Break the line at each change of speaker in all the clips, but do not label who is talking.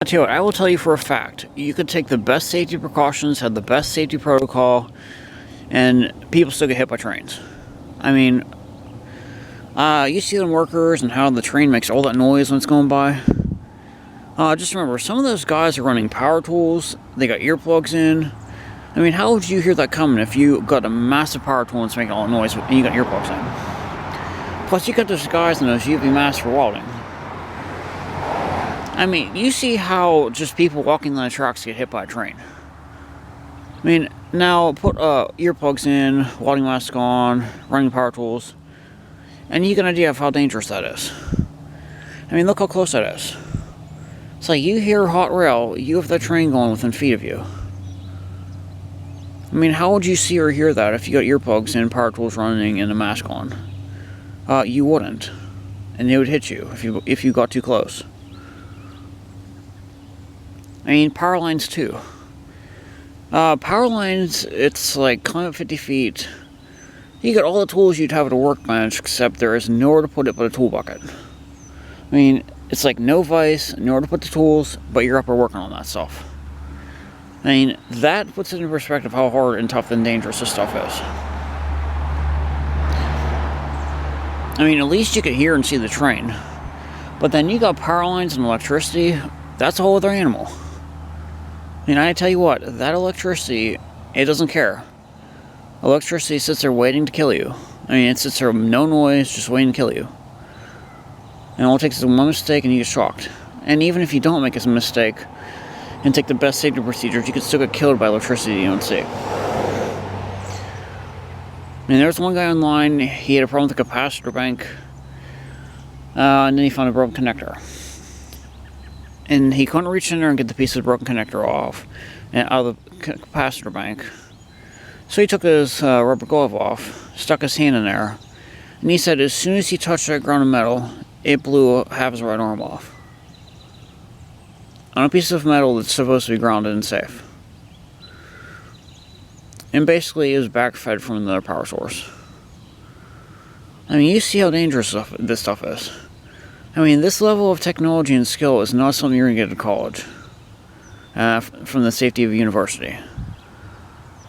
I tell you what, I will tell you for a fact, you could take the best safety precautions, have the best safety protocol, and people still get hit by trains. I mean, you see them workers and how the train makes all that noise when it's going by. Just remember, some of those guys are running power tools, they got earplugs in. I mean, how would you hear that coming if you got a massive power tool and it's making all the noise and you got earplugs in? Plus, you got those guys in those UV masks for welding. I mean, you see how just people walking on the tracks get hit by a train. I mean, now put earplugs in, welding mask on, running power tools, and you get an idea of how dangerous that is. I mean, look how close that is. It's like you hear hot rail, you have that train going within feet of you. I mean, how would you see or hear that if you got earplugs in, power tools running, and a mask on? You wouldn't, and they would hit you if you got too close. I mean, power lines too. Power lines, it's like climb up 50 feet. You got all the tools you'd have at a workbench, except there is nowhere to put it but a tool bucket. I mean, it's like no vise, nowhere to put the tools, but you're up there working on that stuff. I mean, that puts it in perspective how hard and tough and dangerous this stuff is. I mean, at least you could hear and see the train. But then you got power lines and electricity, that's a whole other animal. I mean, I tell you what, that electricity, it doesn't care. Electricity sits there waiting to kill you. I mean, it sits there with no noise, just waiting to kill you. And all it takes is one mistake and you get shocked. And even if you don't make a mistake and take the best safety procedures, you could still get killed by electricity you don't see. I mean, there was one guy online, he had a problem with the capacitor bank, and then he found a broken connector. And he couldn't reach in there and get the piece of the broken connector off and out of the capacitor bank. So he took his rubber glove off, stuck his hand in there, and he said as soon as he touched that grounded metal, it blew half his right arm off. On a piece of metal that's supposed to be grounded and safe. And basically it was backfed from another power source. I mean, you see how dangerous this stuff is. I mean, this level of technology and skill is not something you're going to get at college. From the safety of a university.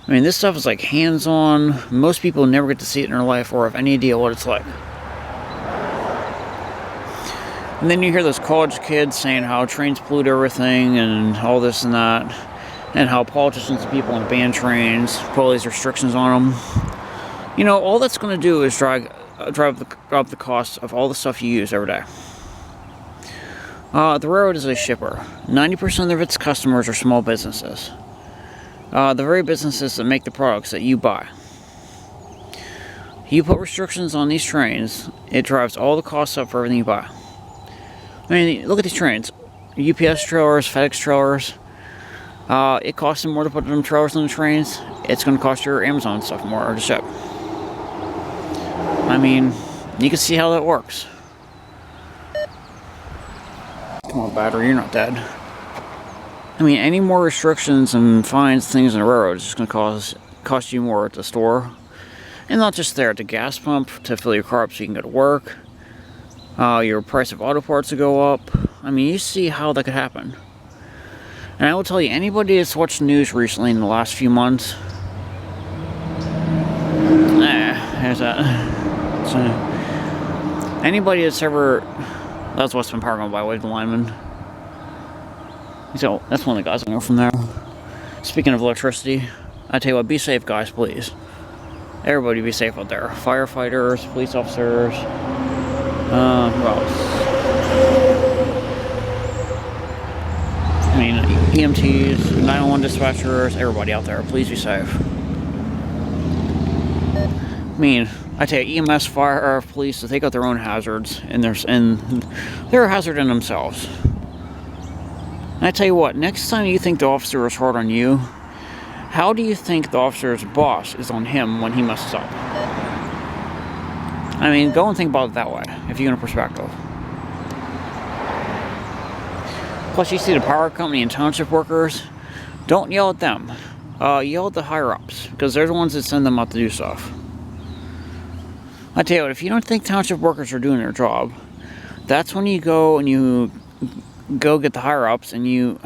I mean, this stuff is like hands-on. Most people never get to see it in their life or have any idea what it's like. And then you hear those college kids saying how trains pollute everything and all this and that. And how politicians and people ban trains, put all these restrictions on them. You know, all that's going to do is drive up the cost of all the stuff you use every day. The railroad is a shipper. 90% of its customers are small businesses. The very businesses that make the products that you buy. You put restrictions on these trains, it drives all the costs up for everything you buy. I mean, look at these trains. UPS trailers, FedEx trailers. It costs them more to put them trailers on the trains. It's going to cost your Amazon stuff more to ship. I mean, you can see how that works. Come on, battery, you're not dead. I mean, any more restrictions and fines, things in the railroad is just going to cost you more at the store. And not just there, at the gas pump to fill your car up so you can go to work. Your price of auto parts will go up. I mean, you see how that could happen. And I will tell you, anybody that's watched the news recently in the last few months, there's that. So, anybody that's ever, that's what's been parked on by Wade the lineman. So that's one of the guys I know from there. Speaking of electricity, I tell you what, be safe, guys, please. Everybody be safe out there. Firefighters, police officers, who else? I mean, EMTs, 911 dispatchers, everybody out there, please be safe. I mean, I tell you, EMS, fire, police, they got their own hazards, and they're a hazard in themselves. And I tell you what, next time you think the officer is hard on you, how do you think the officer's boss is on him when he messes up? I mean, go and think about it that way, if you're in a perspective. Plus, you see the power company and township workers, don't yell at them. Yell at the higher-ups, because they're the ones that send them out to do stuff. I tell you what, if you don't think township workers are doing their job, that's when you go and you go get the higher-ups and you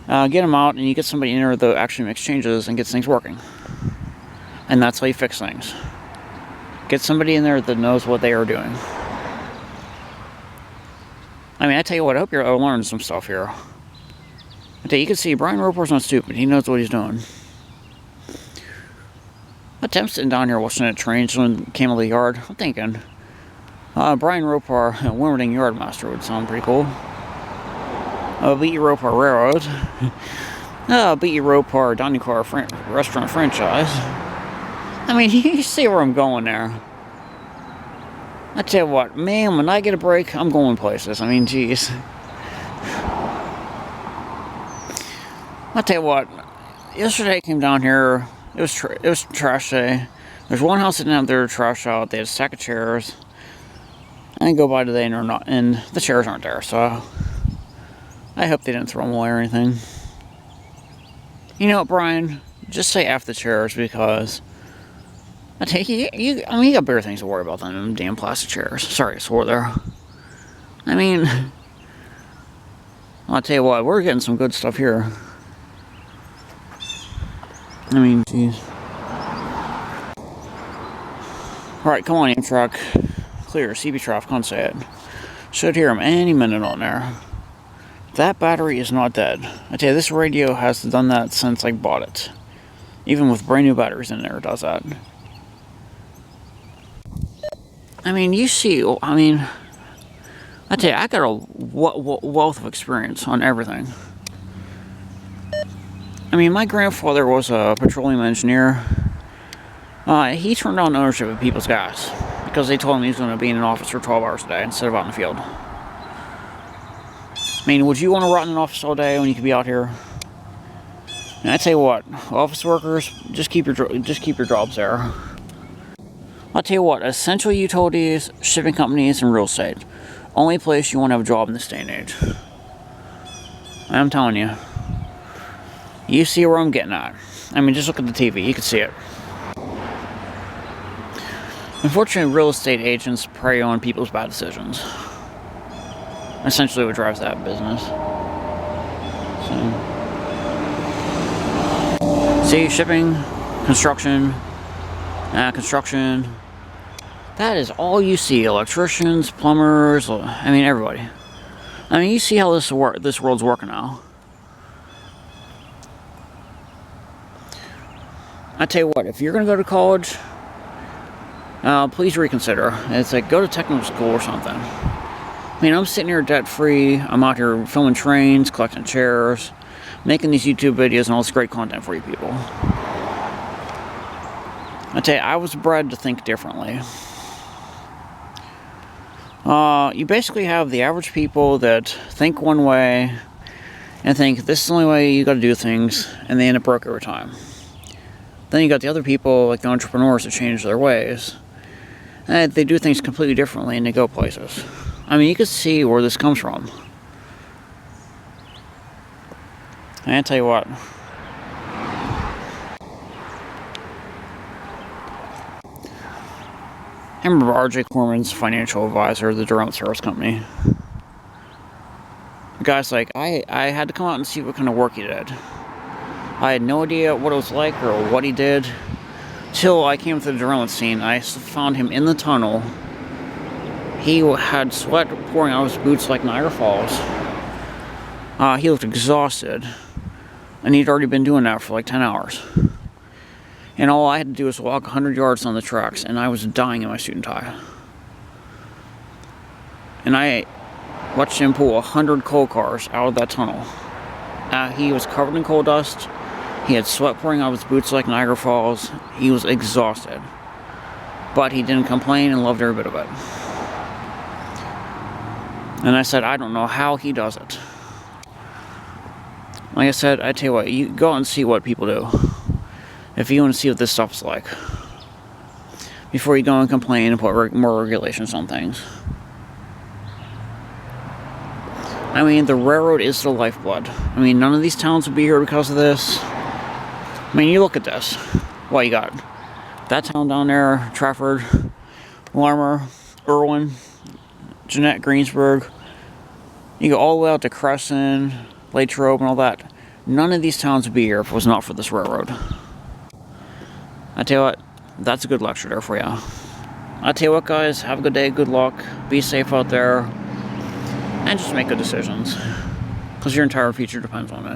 get them out and you get somebody in there that actually makes changes and gets things working. And that's how you fix things. Get somebody in there that knows what they are doing. I mean, I tell you what, I hope you're learning some stuff here. I tell you, you can see Brian Roper's not stupid. He knows what he's doing. I'm sitting down here watching that train someone came out of the yard. I'm thinking, Brian Roper, Wilmington Yardmaster would sound pretty cool. B.E. Roper Railroad. B.E. Roper Donny Car Restaurant Franchise. I mean, you see where I'm going there. I tell you what, man, when I get a break, I'm going places. I mean, geez. I tell you what, yesterday I came down here. It was trash day. There's one house that didn't have their trash out. They had a stack of chairs. I go by today and they're not, and the chairs aren't there. So I hope they didn't throw them away or anything. You know what, Brian? Just say F the chairs, because I take you. I mean, you got better things to worry about than them damn plastic chairs. Sorry, I swore there. I mean, I'll tell you what, we're getting some good stuff here. I mean, jeez. Alright, come on, Amtrak. Clear, CB traffic, can't say it. Should hear him any minute on there. That battery is not dead. I tell you, this radio has done that since I bought it. Even with brand new batteries in there, it does that. I mean, you see, I mean, I tell you, I got a wealth of experience on everything. I mean, my grandfather was a petroleum engineer. He turned down ownership of People's Gas because they told him he was going to be in an office for 12 hours a day instead of out in the field. I mean, would you want to rot in an office all day when you could be out here? And I tell you what, office workers, just keep your jobs there. I'll tell you what, essential utilities, shipping companies, and real estate. Only place you want to have a job in this day and age. I'm telling you. You see where I'm getting at. I mean, just look at the TV. You can see it. Unfortunately, real estate agents prey on people's bad decisions. Essentially what drives that business. So, see, shipping, construction. That is all you see. Electricians, plumbers, I mean, everybody. I mean, you see how this world's working now. I tell you what, if you're going to go to college, please reconsider. It's like, go to technical school or something. I mean, I'm sitting here debt-free. I'm out here filming trains, collecting chairs, making these YouTube videos and all this great content for you people. I tell you, I was bred to think differently. You basically have the average people that think one way and think this is the only way you got to do things, and they end up broke every time. Then you got the other people, like the entrepreneurs, that change their ways. And they do things completely differently and they go places. I mean, you can see where this comes from. And I tell you what. I remember R.J. Corman's financial advisor, the Durant Service Company. The guy's like, I had to come out and see what kind of work he did. I had no idea what it was like or what he did till I came to the derailment scene. I found him in the tunnel. He had sweat pouring out of his boots like Niagara Falls. He looked exhausted, and he'd already been doing that for like 10 hours. And all I had to do was walk 100 yards on the tracks, and I was dying in my suit and tie. And I watched him pull 100 coal cars out of that tunnel. He was covered in coal dust. He had sweat pouring out of his boots like Niagara Falls. He was exhausted. But he didn't complain and loved every bit of it. And I said, I don't know how he does it. Like I said, I tell you what, you go out and see what people do. If you want to see what this stuff's like. Before you go and complain and put more regulations on things. I mean, the railroad is the lifeblood. I mean, none of these towns would be here because of this. I mean, you look at this. What you got? That town down there, Trafford, Larmer, Irwin, Jeanette, Greensburg. You go all the way out to Crescent, Latrobe, and all that. None of these towns would be here if it was not for this railroad. I tell you what, that's a good lecture there for you. I tell you what, guys, have a good day, good luck, be safe out there, and just make good decisions. Because your entire future depends on it.